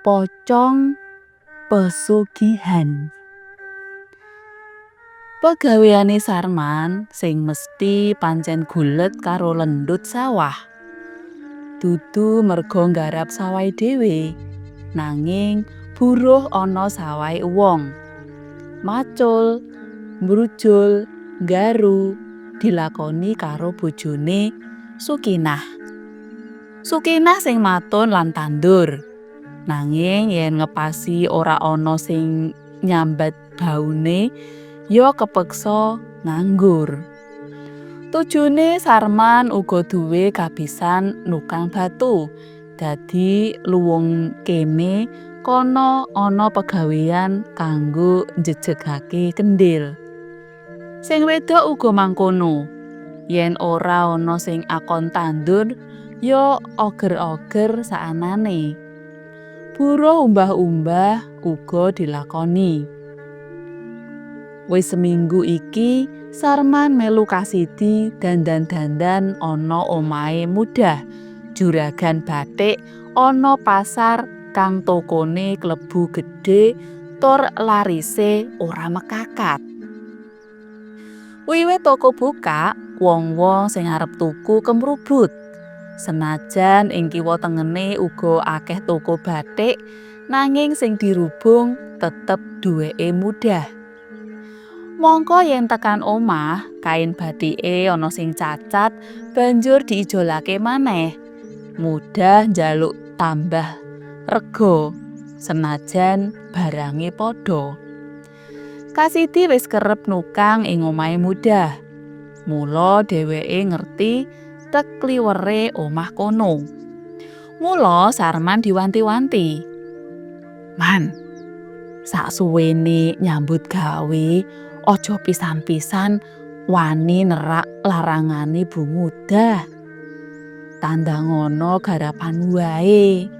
Pocong pesugihan. Pegaweane Sarman sing mesti pancen gulet karo lendut sawah. Dudu merga nggarap sawahe dhewe, nanging buruh ana sawahe wong. Macul, mbrujul, nggaru dilakoni karo bojone Sukinah. Sukinah sing matun lan tandur. Nanging yen ngepasi ora ana sing nyambat baune, ya kepeksa nganggur. Tujune Sarman uga duwe kabisan nukang batu. Dadi luwung kene kono ana pegawean kanggo njejegake kendhil. Sing wedok uga mangkono. Yen ora ana sing akon tandur, ya oger-oger saanane. Buruh umbah-umbah uga dilakoni. Wis seminggu iki Sarman melu kasidi dandan-dandan ana omahe Mudah. Juragan batik ana pasar kang tokone klebu gedhe tur larise ora mekakat. Wiwit toko buka, wong-wong sing arep tuku kemrubut. Senajan ing kiwa tengene uga akeh toko batik, nanging sing dirubung tetep duweke Mudah. Mongko yen tekan omah, kain batike ana sing cacat, banjur diijolake maneh. Mudah njaluk tambah rega, senajan barange padha. Kasidi wis kerep nukang ing omahe Mudah. Mula dheweke ngerti tekliwere omah kono. Mula Sarman diwanti-wanti. Man, saksuwene nyambut gawe, aja pisan-pisan wani nerak larangane Bu Mudah. Tandha ngono garapan wae.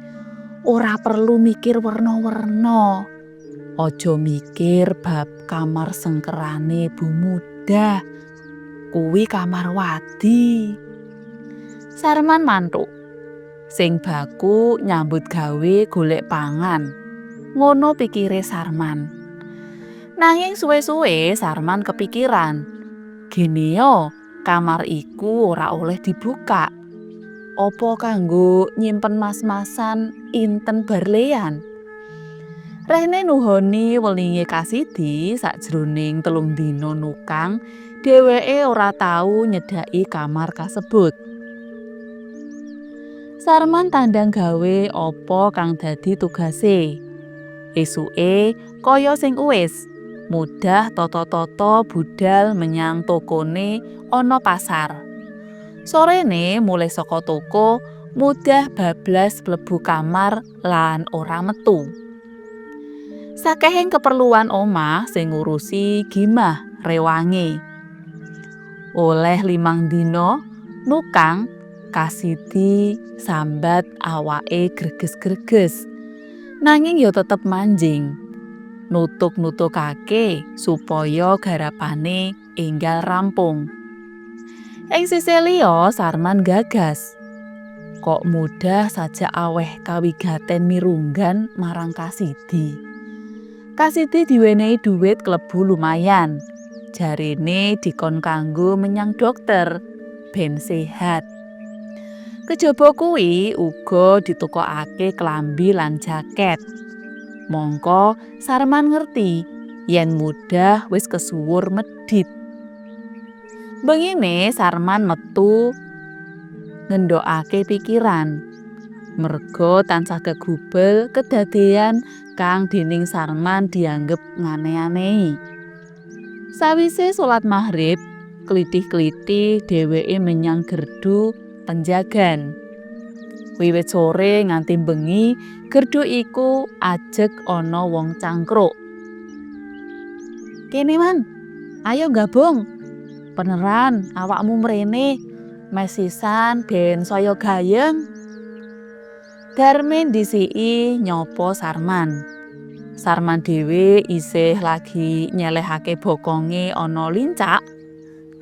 Ora perlu mikir werna-werna. Aja mikir bab kamar sengkerane Bu Mudah. Kuwi kamar wadi. Sarman mantuk. Sing baku nyambut gawe golek pangan. Ngono pikire Sarman. Nanging suwe-suwe Sarman kepikiran. Gene yo, kamar iku ora oleh dibuka. Apa kanggo nyimpen mas-masan inten barleyan? Rene nuhoni welinge kasidi sakjroning 3 dina nukang, dheweke ora tau nyedhaki kamar kasebut. Sarman tandang gawe apa kang dadi tugase. Esuke kaya sing uwis, Mudah tata-tata budal menyang tokone ana pasar. Sorene mulih saka toko, Mudah bablas mlebu kamar lan ora metu. Sakehing keperluan omah sing ngurusi gimah rewange. Oleh 5 dina nukang, kasidi sambat awake greges-greges. Nanging ya tetep manjing. Nutuk-nutukake supaya garapane enggal rampung. Ing sisih liya Sarman gagas. Kok Mudah sajak aweh kawigaten mirunggan marang Kasidi. Kasidi diwenehi dhuwit klebu lumayan. Jarene dikon kanggo menyang dokter ben sehat. Kejaba kuwi uga ditukokake klambi lan jaket. Mongko Sarman ngerti yen Mudah wis kesuwur medhit. Bengine Sarman metu ngendhokake pikiran. Merga tansah gegubel kedadean kang dening Sarman dianggep ngane-anehi. Sawise salat maghrib, klithih-klithih dheweke menyang gerdu penjagan. Wiwit sore nganti bengi, gerdu iku ajeg ana wong cangkruk. Kene man, ayo gabung. Beneran awakmu mrene, mesisan ben saya gayeng. Darmin disiki nyopo Sarman. Sarman dhewe isih lagi nyelehake bokonge ana lincak,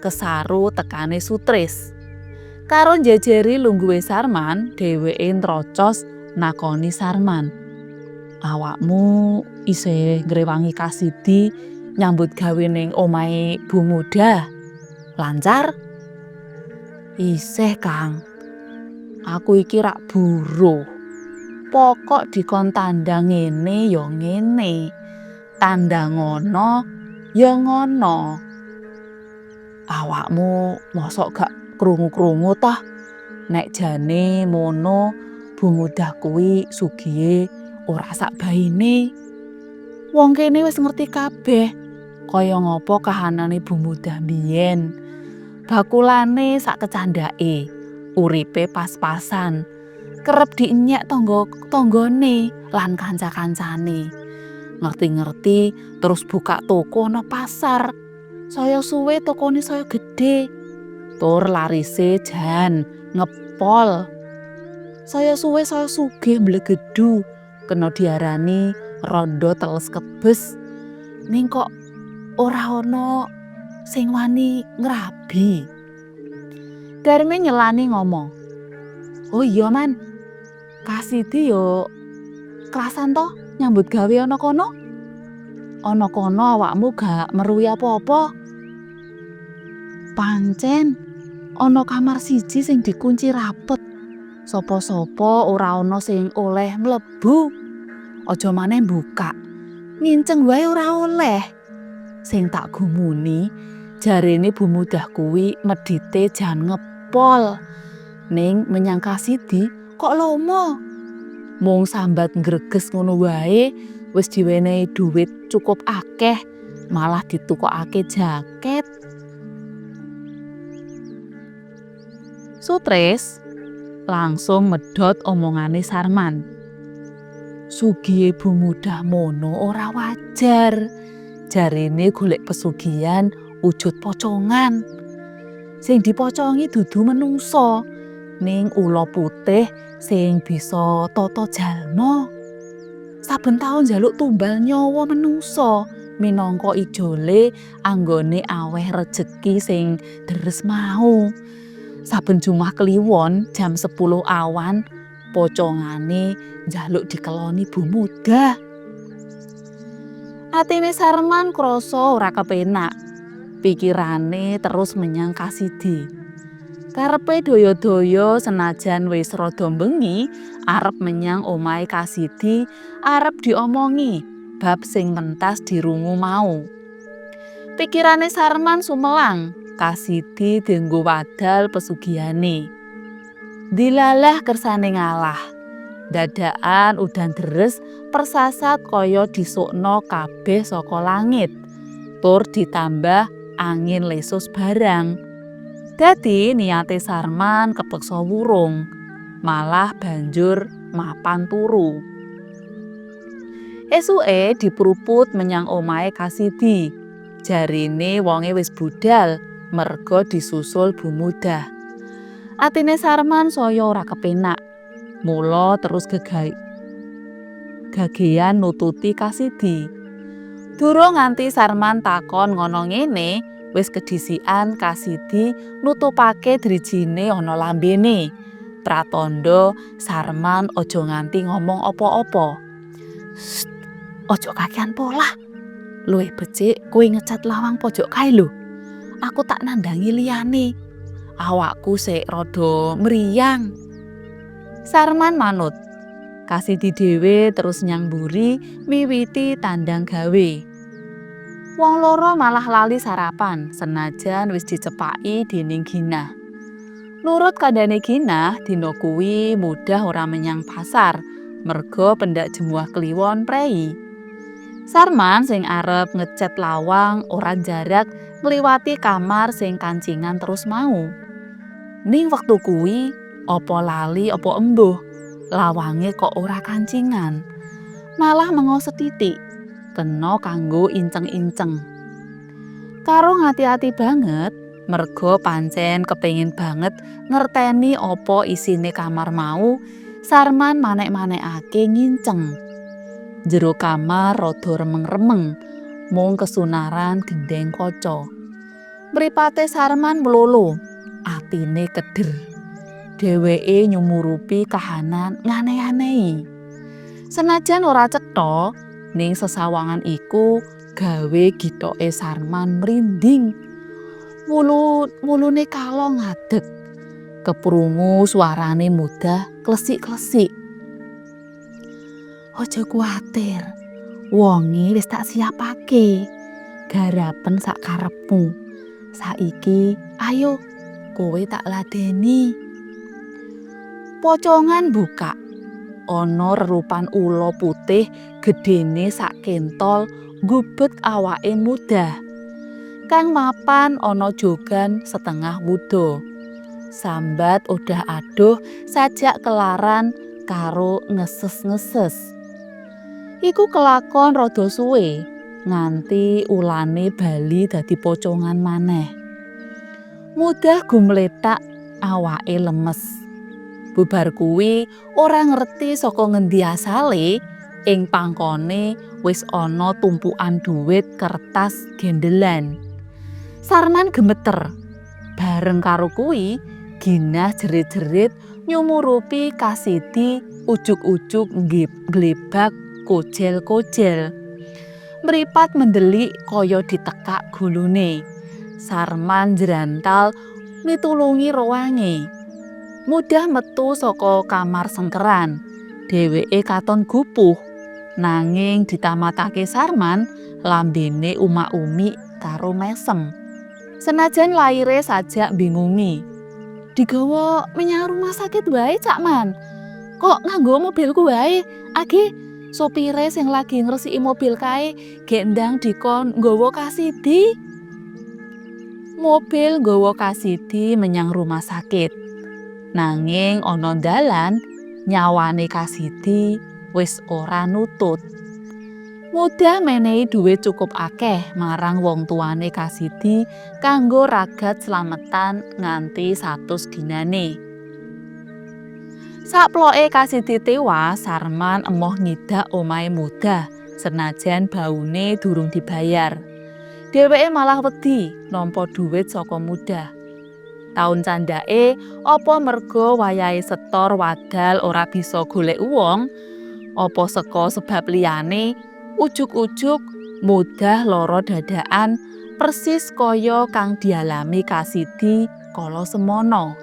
kesaru tekane Sutris. Karo njejeri lungguhe Sarman, dheweke nrocos nakoni Sarman. awakmu isih ngrewangi Kasidi nyambut gawe ning omahe Bu Muda. Lancar? Isih, Kang. Aku iki rak buruh. Pokok dikon tandang ngene ya ngene. Tandang ngono ya ngono. Awakmu mosok gak krungu-krungu toh nek jane mono Bu Muda kuwi sugihe ora sak baine. Wong kene wis ngerti kabeh kaya ngapa kahanane Bu Muda mbiyen. Bakulane sak kecandake, uripe pas-pasan, kerep dienyek tanggane lan kanca-kancane. Ngerti-ngerti terus buka toko ana pasar. Saya suwe tokone saya gede. Tur larise jan ngepol. Saya suwe saya sugih mblegedu, kena diarani rondo teles kebes. Ning kok ora ana sing wani ngrabi. Darme nyelani ngomong, "Oh iya Man, Kasidi yo kerasan toh nyambut gawe ana kono? Ana kono awakmu gak meruhi apa-apa? Pancen ana kamar siji sing dikunci rapet. Sapa-sapa ora ana sing oleh mlebu. Aja maneh buka. Nginceng wae ora oleh." Sing tak gumuni jarene Bu Muda kuwi medite jan ngepol. Ning menyang Kasidi kok lomo. Mung sambat ngreges ngono wae wis diwenehi duit cukup akeh, malah ditukokake jaket. Sutres langsung medhot omongane Sarman. Sugihe Bu Muda mono ora wajar. Jarene golek pesugihan wujud pocongan. Sing dipocongi dudu menungso, ning ula putih sing bisa tata jalma. Saben taun njaluk tumbal nyawa menungso minangka ijole anggone aweh rejeki sing deres mau. Saben Jumat Kliwon jam 10 awan pocongane njaluk dikeloni Bu Muda. Atine Sarman krasa ora kepenak. Pikirane terus menyang Kasidi. Karepe daya-daya senajan wis rada bengi arep menyang omahe Kasidi, arep diomongi bab sing mentas dirungu mau. Pikirane Sarman sumelang, Kasidi dienggo wadal pesugihane. Dilalah kersane ngalah. Dadakan udan deres persasat kaya disukno kabeh saka langit. Tur ditambah angin lesus barang. Dadi niate Sarman kepeksa wurung, malah banjur mapan turu. Esuke dipruput menyang omahe Kasidi. Jarine wonge wis budal merga disusul Bu Muda. Atine Sarman saya ora kepenak. Mula terus gagean nututi Kasidi. Durung nganti Sarman takon ngono ngene, wis kedisikan Kasidi nutupake drijine ana lambene. Pratandha Sarman aja nganti ngomong apa-apa. Aja kakean polah. Luwih becik kowe ngecat lawang pojok kae lho. Aku tak nandangi liyane. Awakku sik rada mriyang. Sarman manut. Kasidi dhewe terus nyamburi miwiti tandang gawe. Wong loro malah lali sarapan senajan wis dicepaki dening Ginah. Nurut kandhane Ginah, dina kuwi Mudah ora menyang pasar merga pendak Jemuah Kliwon prei. Sarman sing arep ngecat lawang ora jarak ngliwati kamar sing kancingan terus mau. Ning wektu kuwi apa lali apa embuh lawange kok ora kancingan, malah mengo setitik kena kanggo inceng-inceng. Karo ngati-ati banget merga pancen kepengin banget ngerteni apa isine kamar mau, Sarman manek-manekake nginceng. Jero kamar rada remeng-remeng, mung kesunaran gendeng kaca. Mripate Sarman mlolo, atine keder. Dheweke nyumurupi kahanan ngane-anehi. Senajan ora cetha, ning sesawangan iku gawe gitoke Sarman mrinding. Mulune kalong ngadeg. Keprungu suarane Mudah klesik-klesik. "Aja kuwatir. Wonge wis tak siapake. Garapen sak karepmu. Saiki ayo kowe tak ladeni." Pocongan buka. Ana rerupan ula putih gedene sak kentol gubet awake Mudah. Kang mapan ana jogan setengah wuda. Sambat udah adoh sajak kelaran karo ngeses-ngeses. Iku kelakon rada suwe nganti ulane bali dadi pocongan maneh. Mudah gumletak awake lemes. Bubar kuwi ora ngerti saka ngendi asale ing pangkone wis ana tumpukan dhuwit kertas gendelan. Sarman gemeter. Bareng karo kuwi Ginah jerit-jerit nyumurupi Kasidi ujug-ujug glebak kojel-kojel. Mripat mendelik kaya ditekak gulune. Sarman jrantal mitulungi rowange. Mudah metu saka kamar sengkeran. Dheweke katon gupuh. Nanging ditamatake Sarman lambene umak-umik karo mesem. Senajan laire sajak bingungi. "Digawa menyang rumah sakit wae, Cakman. Kok nganggo mobilku wae? Age sopire sing lagi ngresiki mobil kae gek ndang dikon nggawa Kasidi." Mobil nggawa Kasidi menyang rumah sakit. Nanging ana dalan nyawane Kasidi wis ora nutut. Mudah menehi dhuwit cukup akeh marang wong tuane Kasidi kanggo ragat slametan nganti 100 dinane. Saploke Kasidi tewas, Sarman emoh ngidak omahe Mudah senajan baune durung dibayar. Dheweke malah wedi nampa dhuwit saka Mudah. Taun candhake apa merga wayahe setor wadal ora bisa golek wong, apa saka sebab liyane ujug-ujug Mudah lara dadakan persis kaya kang dialami Kasidi kala semono.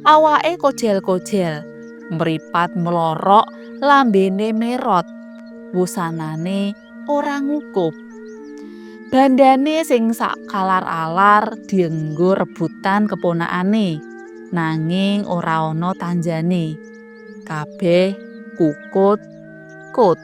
Awake kojel-kojel, mripat melorok, lambene merot, wusanane ora ngukup. Bandane sing sak kalar-alar dienggo rebutan keponakane, nanging ora ana tanjane. Kabeh kukut-kut.